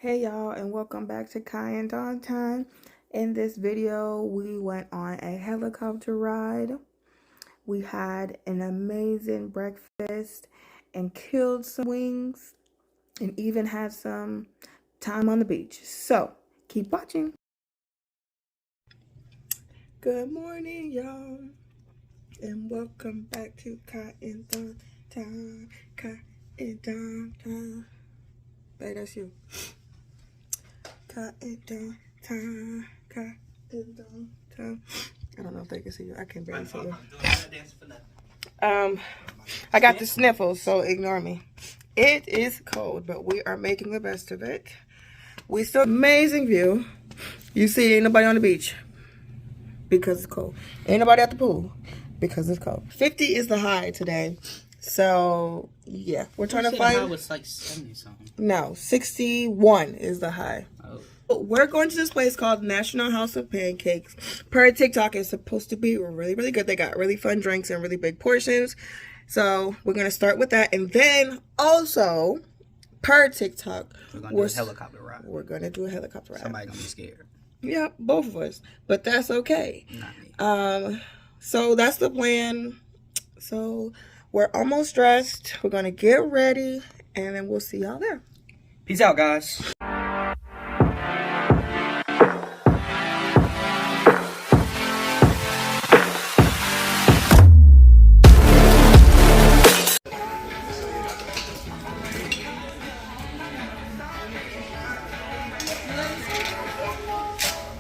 Hey y'all, and welcome back to Kyi and I time. In this video, we went on a helicopter ride. We had an amazing breakfast and killed some wings and even had some time on the beach. So, keep watching. Good morning, y'all, and welcome back to Kyi and I time. Kyi and I time. Bae, that's you. Kyi and I time. I don't know if they can see you. I can barely see you. I got the sniffles, so ignore me. It is cold, but we are making the best of it. We still amazing view. You see, ain't nobody on the beach because it's cold. Ain't nobody at the pool because it's cold. 50 is the high today. So yeah, we're trying to find. The high was like 70 something. No, 61 is the high. Oh. We're going to this place called National House of Pancakes. Per TikTok, it's supposed to be really, really good. They got really fun drinks and really big portions. So we're going to start with that. And then also, per TikTok, we're going to do a helicopter ride. We're going to do a helicopter ride. Somebody going to be scared. Yeah, both of us. But that's okay. Not me. So that's the plan. So we're almost dressed. We're going to get ready. And then we'll see y'all there. Peace out, guys.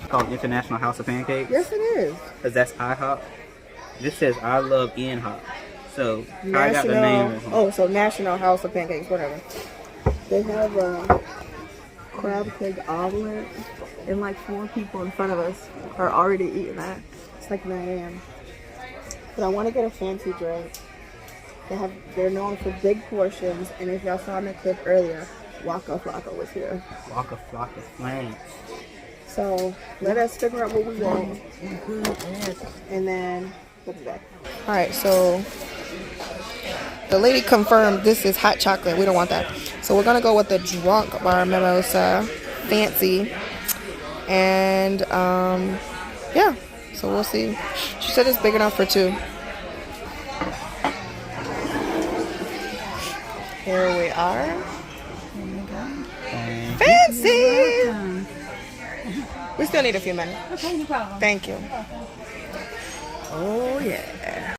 Called International House of Pancakes? Yes, it is. Because that's IHOP. This says I love IHOP. So I got the name. Oh, so National House of Pancakes, whatever. They have crab cake omelet, and like 4 people in front of us are already eating that. It's like 9 a.m. But I want to get a fancy drink. They're known for big portions, and if y'all saw in the clip earlier, Waka Flocka was here. Waka Flocka flames. So let us figure out what we want, and then we'll be back. All right, so the lady confirmed this is hot chocolate. We don't want that. So we're gonna go with the drunk bar mimosa, fancy, and yeah. So we'll see. She said it's big enough for 2. Here we are. Fancy. We still need a few minutes. Okay, no problem. Thank you. Oh, yeah.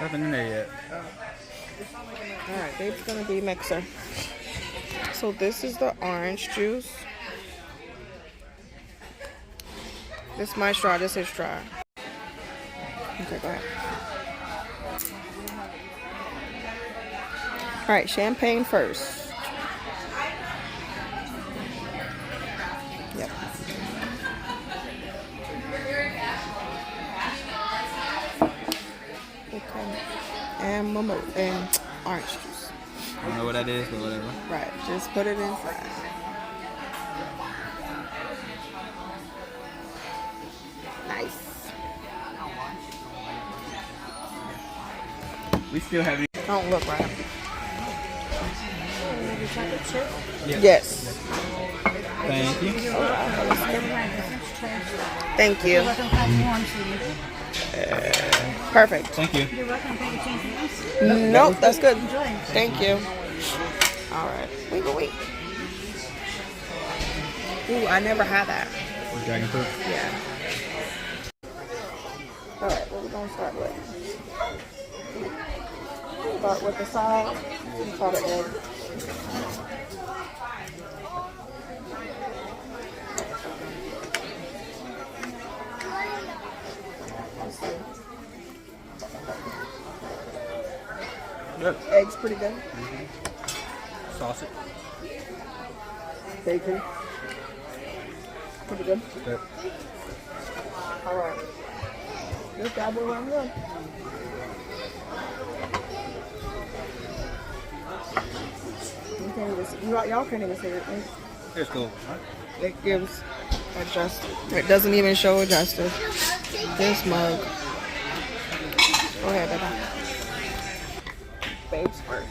Nothing in there yet. Alright, babe's gonna be mixer. So this is the orange juice. This is my straw, this is straw. Okay, go ahead. Alright, champagne first. Yep. Okay. And mimosa and orange juice. I don't know what that is, but whatever. Right, just put it inside. Nice. We still have. Don't look right. Yeah. Yes. Thank you. Thank you. Perfect. Thank you. You're welcome. Thank you. Nope, that's good. Enjoy. Thank you. All right. Wait. Ooh, I never had that. Dragon fruit. Yeah. All right, what we gonna start with? Start with the side and try the egg. Let's see. Good. Egg's pretty good. Sausage. Bacon. Pretty good. Good. Alright. This bad boy right here. You can't even see, y'all can't even see it. It's cool. It gives adjusted. It doesn't even show adjusted. This mug. Go ahead, baby. Babes first.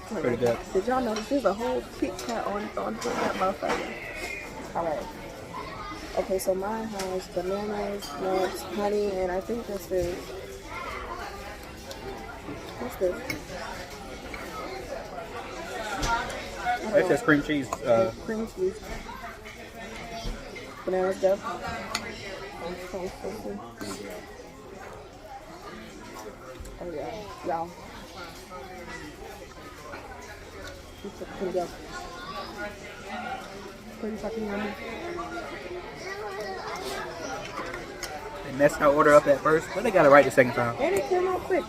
Pretty good. Did y'all notice there's a whole Kit Kat on that motherfucker? Alright. Okay, so mine has bananas, nuts, honey, and I think this is... What's this? That's just cream cheese. Cream cheese. Bananas, go. Oh yeah, y'all. Pretty good. Pretty fucking yummy. They messed our order up at first, but they got it right the second time. And it came out quick.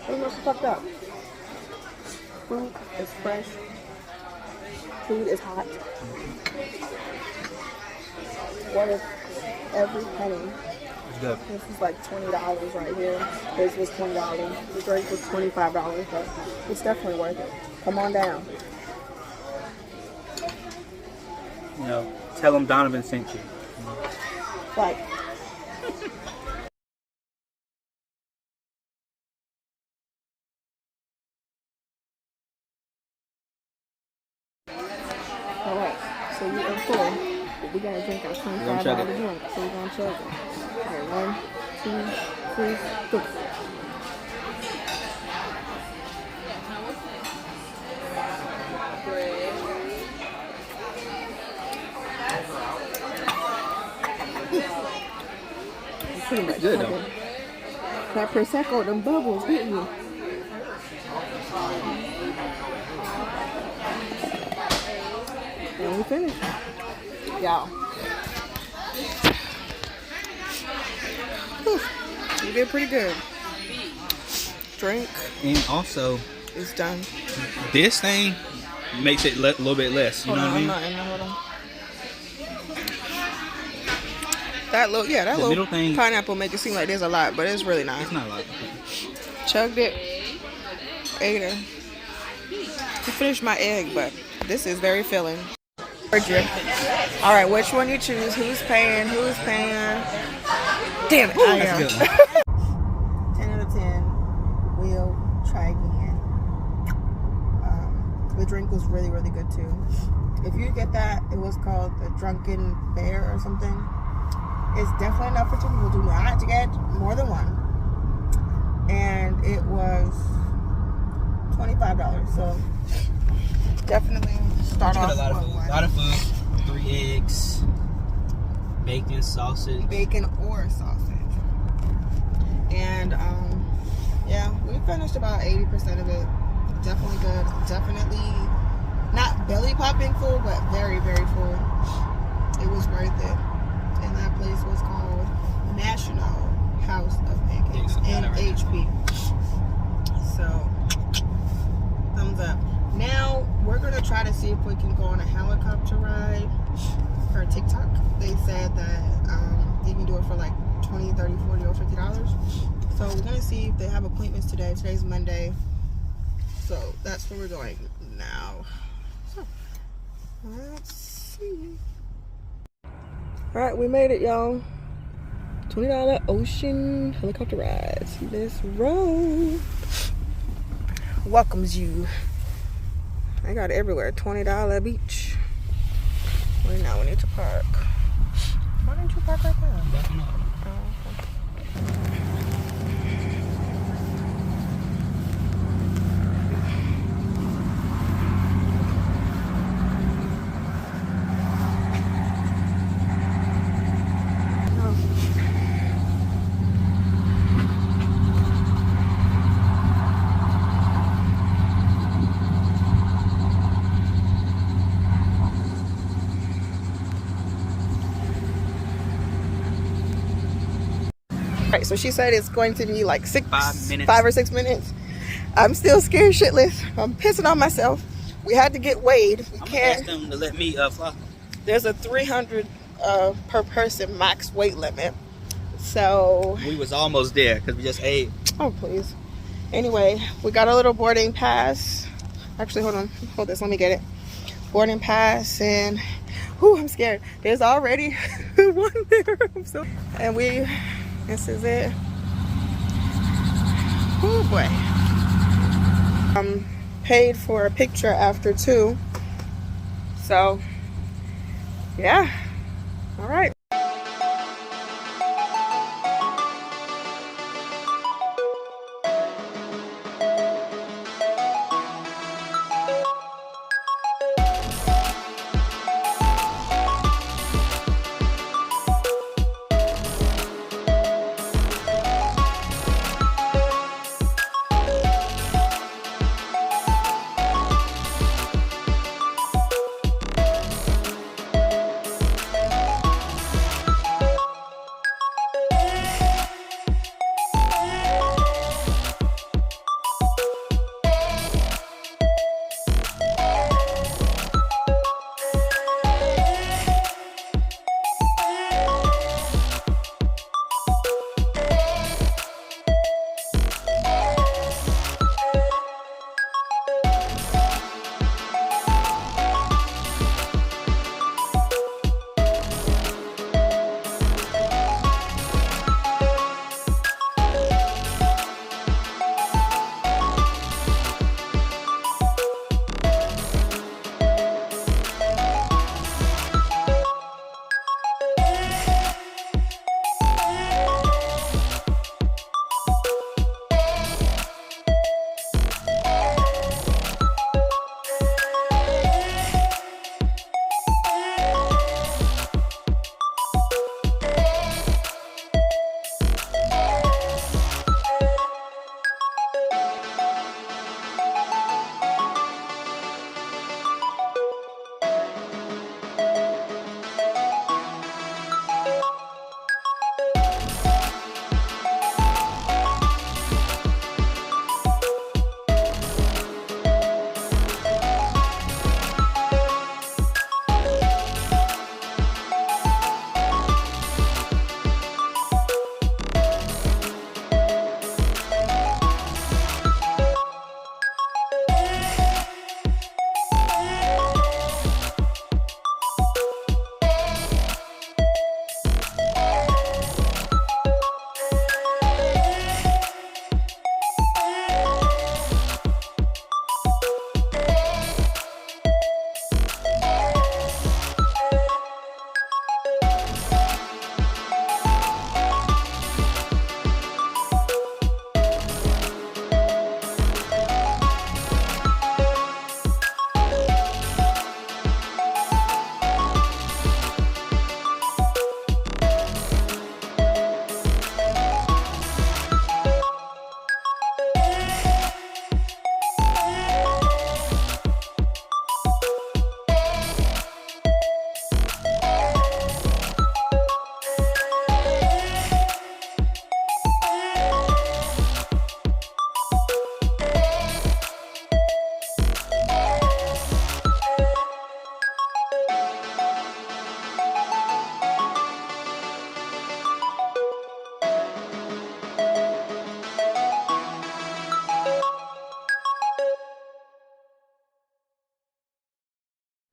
They must have fucked up. Food is fresh. Food is hot. What if every penny? It's good. This is like $20 right here. This was $20. The drink was $25, but it's definitely worth it. Come on down. You know, tell them Donovan sent you. Like, alright, so you are full. But we gotta drink our $25 drink, so we're gonna chug it. Okay, 1, 2, 3, 4. Pretty much Good though. That Prosecco, them bubbles hit you. And we finished. Y'all. You did pretty good. Drink. And also, It's done. this thing makes it a little bit less. You know what I mean? I'm not in there. Hold on. That little, yeah, that The little middle thing- pineapple make it seem like there's a lot, but it's really not. It's not a lot. Chugged it, ate it. I finished my egg, but this is very filling. All right, which one you choose? Who's paying? Who's paying? Damn it! I That's a am. good one. 10 out of 10. We'll try again. The drink was really, really good too. If you get that, it was called the Drunken Bear or something. It's definitely enough for 2 people. Do not get more than one. And it was $25. So definitely start off A lot of with food. one. A lot of food. 3 eggs, bacon, sausage. Bacon or sausage. And yeah, we finished about 80% of it. Definitely good. Definitely not belly popping full, but very, very full. It was worth it. And that place was called National House of Pancakes, NHP. So thumbs up. Now we're gonna try to see if we can go on a helicopter ride for TikTok. They said that you can do it for like $20, $30, $40, or $50. So we're gonna see if they have appointments today. Today's Monday. So that's where we're going now. So let's see. Alright, we made it, y'all. $20 ocean helicopter ride. See this road welcomes you. I got it everywhere. $20 beach. Well, now we need to park. Why didn't you park right there? Backing up. Oh, okay. right, so she said it's going to be like 5 minutes. 5 or 6 minutes. I'm still scared shitless. I'm pissing on myself. We had to get weighed. We I'm can't. gonna ask them to let me fly. There's a 300 per person max weight limit. So We was almost there because we just ate. oh please. Anyway, we got a little boarding pass. Actually, hold this. Let me get it. Boarding pass, and whew, I'm scared. There's already one there. And this is it. Oh boy. Paid for a picture after 2. So yeah. All right.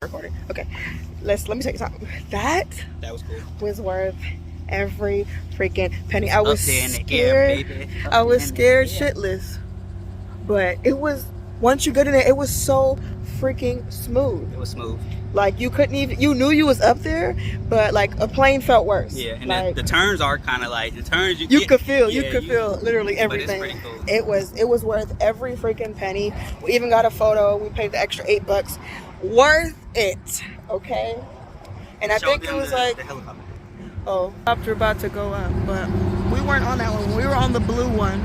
Recording. Okay, let me tell you something. That was cool. Was worth every freaking penny. I was Up there in the scared. air, baby. I was scared shitless. But it was, once you get in there, it was so freaking smooth. It was smooth. Like you couldn't even, you knew you was up there, but like a plane felt worse. Yeah, and like, the turns are kind of like, the turns you could feel literally everything. But it's pretty cool. It was worth every freaking penny. We even got a photo. We paid the extra $8. Worth it, okay? And I think it was like, oh, helicopter about to go up, but we weren't on that one. We were on the blue one.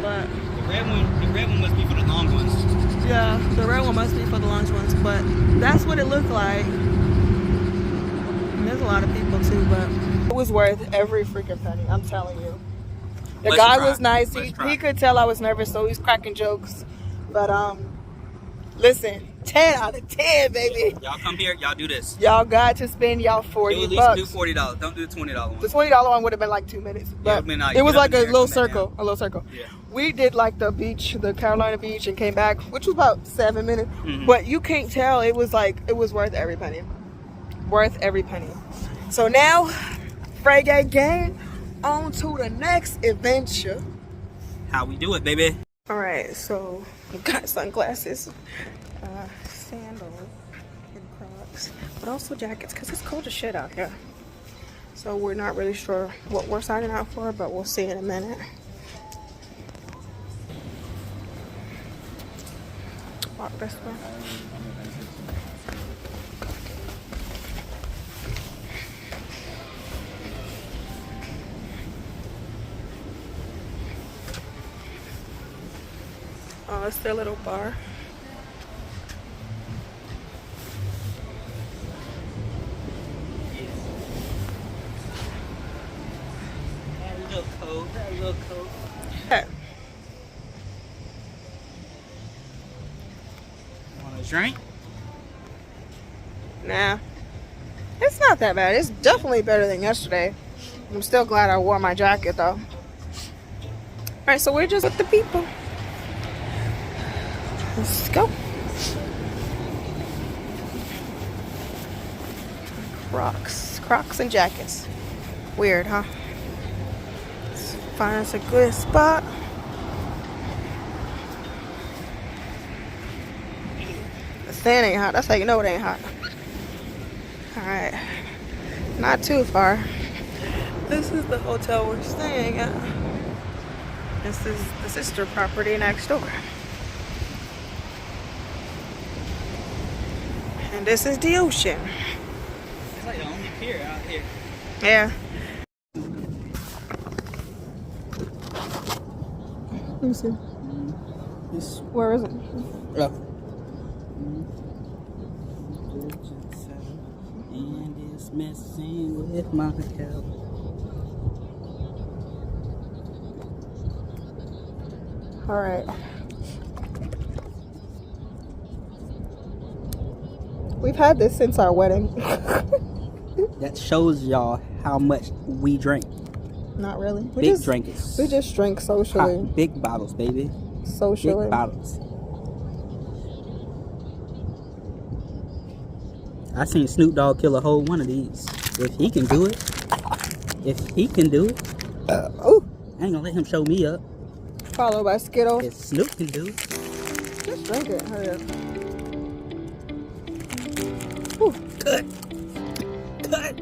But the red one must be for the long ones. yeah, the red one must be for the long ones. But that's what it looked like. And there's a lot of people too, but It was worth every freaking penny. I'm telling you. The Let's guy try. was nice. Let's He try. could tell I was nervous, so he's cracking jokes. But listen, 10 out of 10, baby. Y'all come here, y'all do this. Y'all got to spend y'all Do 40 at bucks. least do $40. Don't do the $20 one. The $20 one would have been like 2 minutes, but Yeah, it was like a there, little come back circle. down. A little circle. Yeah. We did like the beach, the Carolina beach, and came back, which was about 7 minutes. Mhm. But you can't tell. It was like it was worth every penny. Worth every penny. So now, Fray gang, on to the next adventure. How we do it, baby. All right, so we got sunglasses, sandals, and Crocs, but also jackets because it's cold as shit out here. So we're not really sure what we're signing out for, but we'll see in a minute. Walk this way. Oh, it's their little bar. A little cold, a little cold. Hey, Want a drink? nah, it's not that bad. It's definitely better than yesterday. I'm still glad I wore my jacket though. All right, so we're just with the people. Let's go. Crocs and jackets. Weird, huh? Let's find us a good spot. The sand ain't hot. That's how you know it ain't hot. All right, not too far. This is the hotel we're staying at. This is the sister property next door. And this is the ocean. It's like the only pier out here. Yeah. Let me see. Where is it? Oh. And it's messing with my health. All right. We've had this since our wedding. That shows y'all how much we drink. Not really. Big drinkers. We just drink socially. Pop big bottles, baby. Socially. Big bottles. I seen Snoop Dogg kill a whole one of these. If he can do it. If he can do it. Oh. I ain't gonna let him show me up. Followed by Skittles. If Snoop can do it. Just drink it. Hurry up. Ooh. Cut. Cut.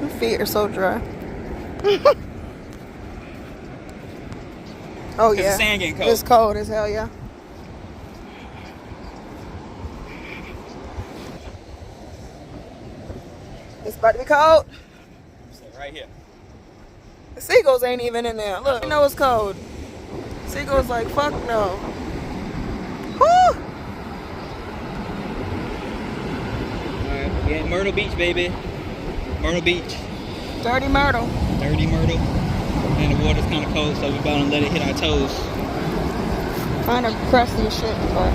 Your feet are so dry. Oh yeah. The sand getting cold. It's cold as hell, yeah. It's about to be cold. Right here. The seagulls ain't even in there. Look, you know it's cold. Seagulls like, fuck no. Whew. Alright, we at Myrtle Beach, baby. Myrtle Beach. Dirty Myrtle. Dirty Myrtle. And the water's kind of cold, so we're about to let it hit our toes. Kind of crusty as shit, but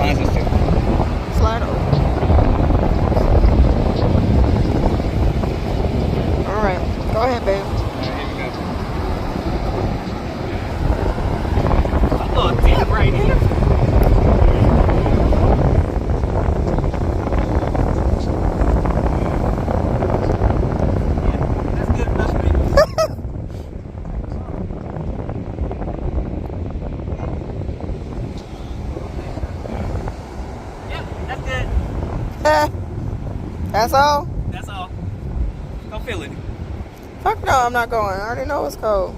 Mine's just slide over. hand, babe. A little damp right here. That's good enough for me. Yeah, that's good. That's all? That's all. Go feel it. Fuck no, I'm not going. I already know it's cold.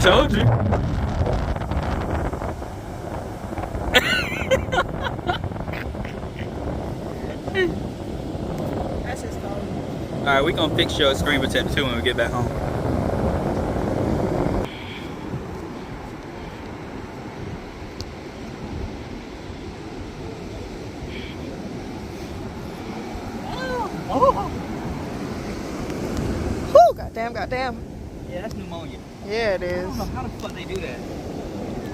Told you. That's just cold. Alright, we gonna fix your screen protector too when we get back home. Whew, goddamn. Yeah, that's pneumonia. Yeah, it I is. don't know how the fuck they do that.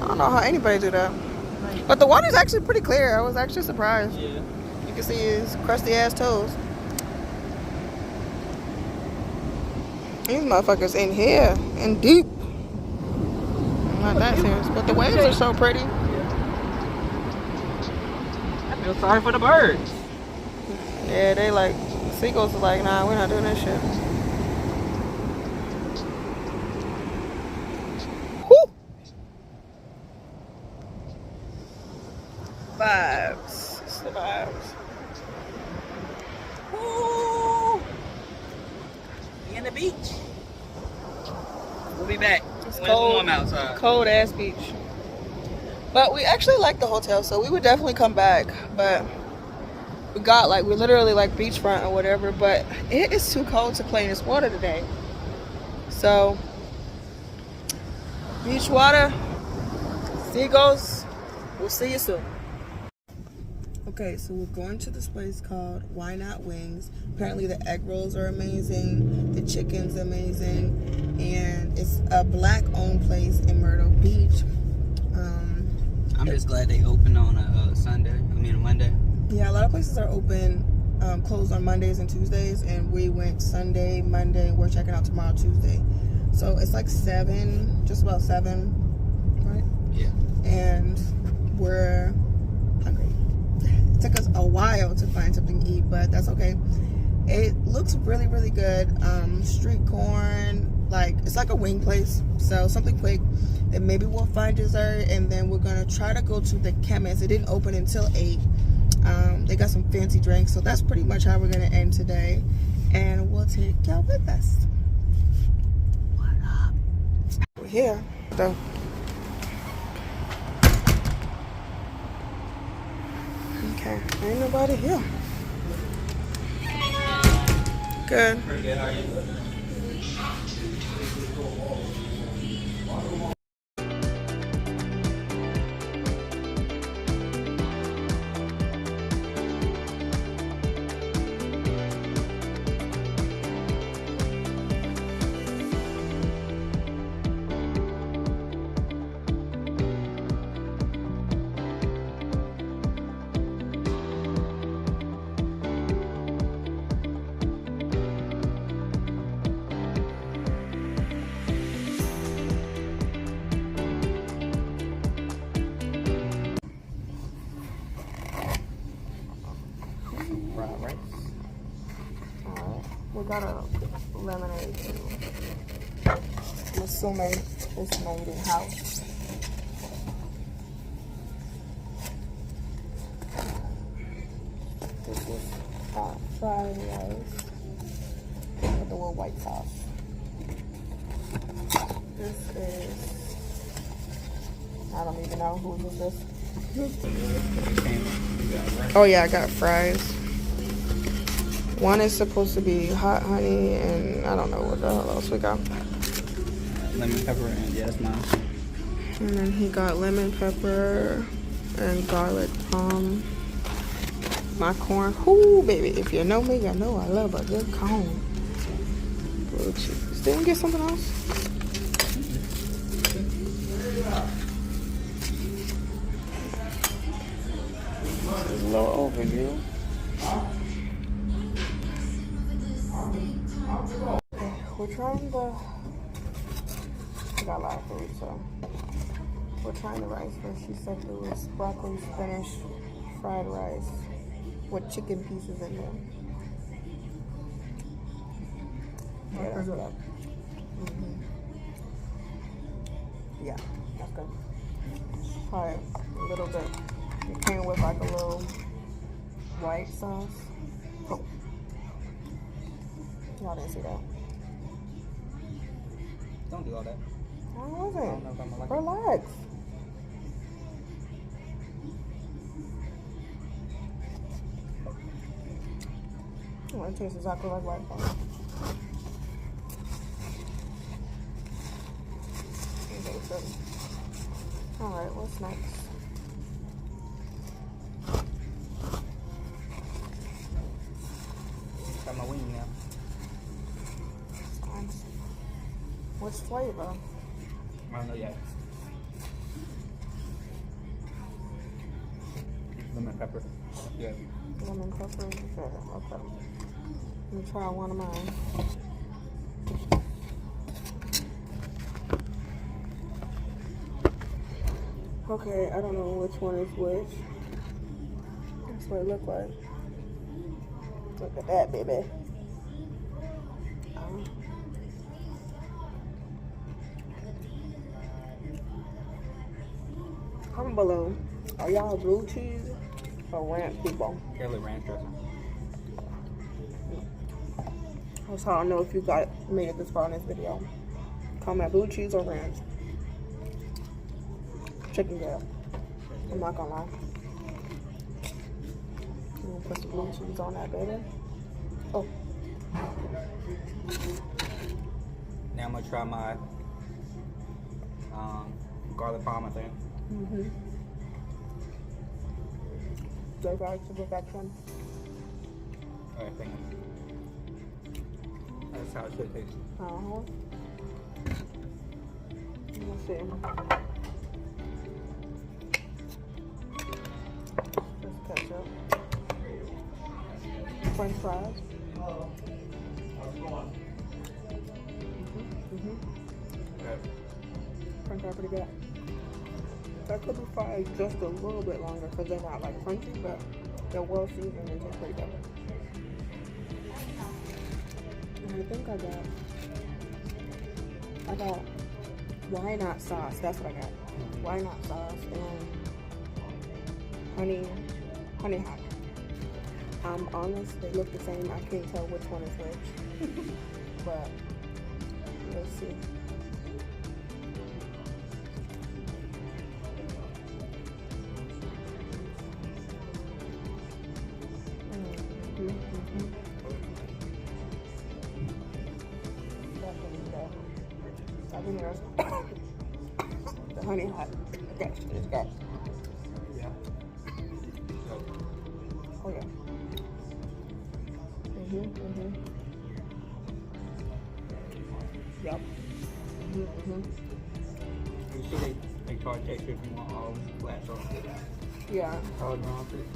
I don't know how anybody do that. But the water's actually pretty clear. I was actually surprised. Yeah. You can see his crusty ass toes. These motherfuckers in here and deep. Not that serious, but the waves are so pretty. I feel sorry for the birds. Yeah, they like, seagulls are like, nah, we're not doing this shit. Whew. Vibes. It's the vibes. Woo! We in the beach. We'll be back. It's When cold. It's warm outside. Cold ass beach. But we actually like the hotel, so we would definitely come back. But we're literally like beachfront or whatever, but it is too cold to play in this water today. So, beach water, seagulls, we'll see you soon. Okay, so we're going to this place called Why Not Wings. Apparently the egg rolls are amazing, the chicken's amazing, and it's a black-owned place in Myrtle Beach. I'm just glad they open on a Monday. Yeah, a lot of places are open, closed on Mondays and Tuesdays, and we went Sunday, Monday, and we're checking out tomorrow, Tuesday. So it's like 7, just about 7, right? Yeah. And we're hungry. It took us a while to find something to eat, but that's okay. It looks really, really good. Street corn, it's like a wing place, so something quick. Then maybe we'll find dessert, and then we're gonna try to go to the chemist. It didn't open until 8. They got some fancy drinks, so that's pretty much how we're gonna end today, and we'll take y'all with us. What up? We're here though. Okay, ain't nobody here. Good. Pretty good. How are you? Right. Alright, we got a lemonade too. I'm assuming it's made in house. This is fried rice with the little white sauce. This is, I don't even know who this is. Oh yeah, I got fries. One is supposed to be hot honey, and I don't know what the hell else we got. Lemon pepper and that's mine. And then he got lemon pepper and garlic palm. My corn. Ooh, baby. If you know me, you know I love a good cone. Blue cheese. Didn't we get something else? This is a little overview. Okay, we're trying the. We got a lot of food, so we're trying the rice first. She said it was broccoli, spinach, fried rice with chicken pieces in there. Yeah, that's good. Yeah, that's good. Try it a little bit. It came with like a little white sauce. Oh. Y'all didn't see that. Don't do all that. How was it? I don't know if I'm gonna like Relax. Oh, it tastes exactly like white sauce. Alright, what's next? Got my wing now. Which flavor? I don't know yet. Lemon pepper. Yeah. Lemon pepper. Okay. Let me try one of mine. Okay, I don't know which one is which. That's what it looked like. Look at that, baby. Comment below. Are y'all blue cheese or ranch people? Carely ranch dressing. That's how I know if you made it this far in this video. Comment blue cheese or ranch. Chicken girl. I'm not gonna lie. I'm gonna put some blue cheese on that, baby. Oh. Now I'm gonna try my garlic parm thing. Go back to perfection. I think that's how it should taste. Let's see. Just ketchup. French fries. French fries pretty good. That could be fried just a little bit longer because they're not like crunchy, but they're well seasoned and taste pretty good. And I think I got why not sauce. That's what I got. Why not sauce and honey hot. I'm honest, they look the same. I can't tell which one is which, but we'll see. The honey hot. Okay, it's got. Yeah. Oh yeah. Yep. You see they charge extra if you want all flat sauce. Yeah. All wrong for it.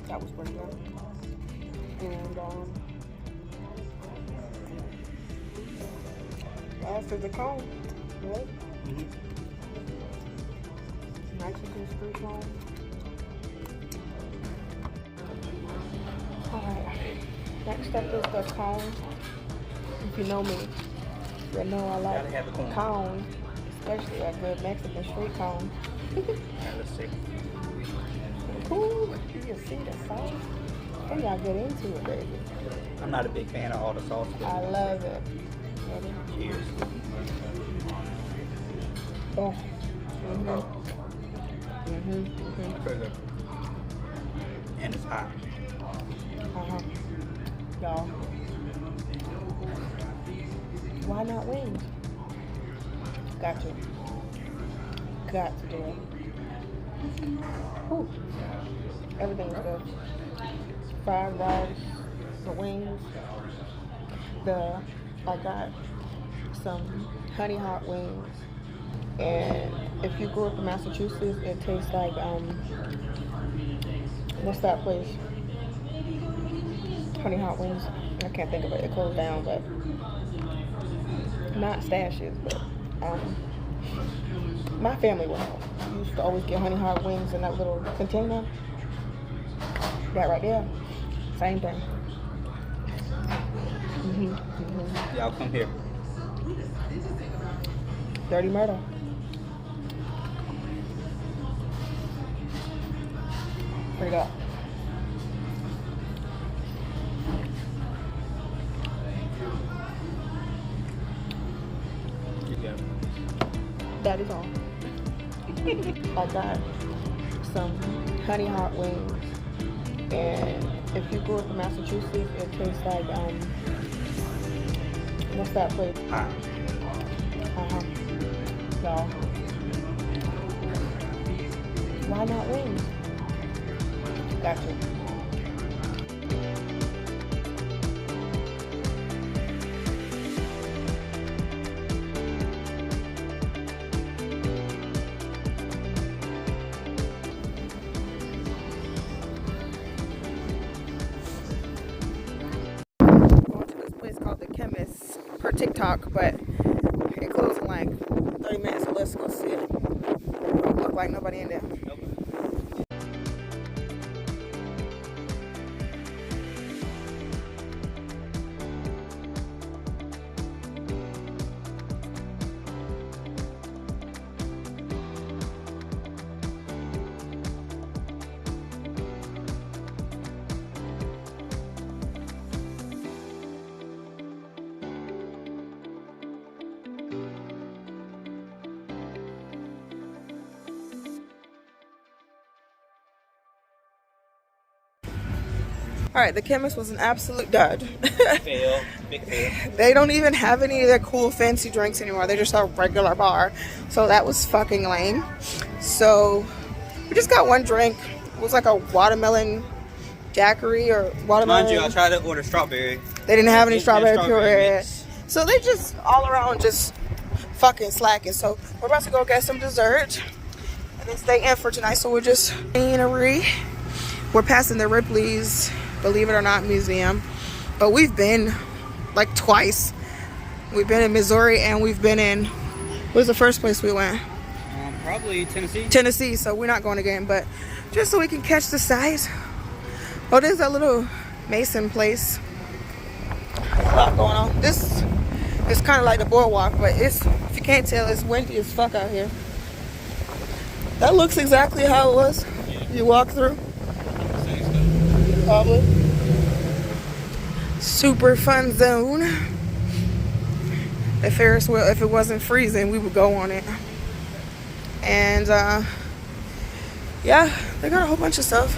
That was pretty good. And last is the cone, right? Mexican street cone. Alright. Next up is the cone. If you know me, you know I like Gotta have a cone. Cone, especially a good Mexican street cone. Let's see. Ooh, you see the sauce? And y'all get into it, baby. I'm not a big fan of all the sauce. I love it. Ready? Cheers. Oh. And it's hot. Y'all. Why not wings? Got to do it. Whew. Everything was good. Fried rice, the wings. I got some honey hot wings. And if you grew up in Massachusetts, it tastes like what's that place? Honey hot wings. I can't think of it. It closed down, but not Stashes, but my family used to always get honey hot wings in that little container. That right there, same thing. Y'all come here. Dirty Myrtle. Pretty good. That is all. I got some honey hot wings, and if you grew up in Massachusetts, it tastes like what's that place? So why not wings? Gotcha. Per TikTok, but it closed in like 30 minutes, so let's go see it. Don't look like nobody in there. Nope. All right, the chemist was an absolute dud. Fail. Big fail. They don't even have any of their cool fancy drinks anymore. They're just a regular bar. So that was fucking lame. So we just got one drink. It was like a watermelon daiquiri or watermelon. Mind you, I tried to order strawberry. They didn't have any strawberry puree. mix. So they just all around just fucking slacking. So we're about to go get some dessert and then stay in for tonight. So we're just we're passing the Ripley's, believe it or not, museum. But we've been like twice. We've been in Missouri and we've been in, what was the first place we went? Probably Tennessee. Tennessee, so we're not going again, but just so we can catch the sights. Oh, there's that little Mason place. A lot going on. This is kind of like the boardwalk, but it's, if you can't tell, it's windy as fuck out here. That looks exactly how it was. You walk through. Probably. Super fun zone. The Ferris wheel, if it wasn't freezing, we would go on it. And yeah, they got a whole bunch of stuff.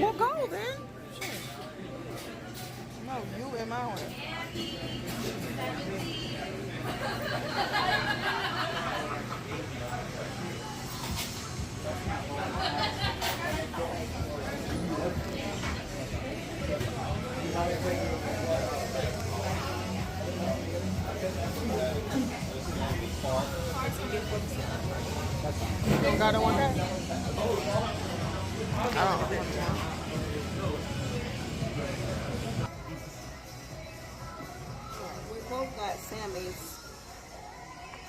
Well, go then. Sure. No, you in my way. You don't got it one day? I don't know. We both got Sammy's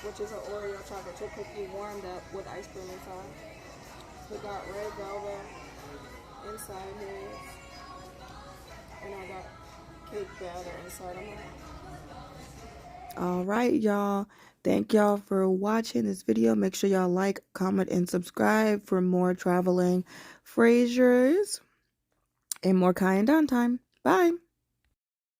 which is an Oreo chocolate chip cookie warmed up with ice cream inside. We got red velvet inside his, and I got cake batter inside of mine. All right, y'all. Thank y'all for watching this video. Make sure y'all like, comment, and subscribe for more traveling Frasers and more Kyi and Don time. Bye.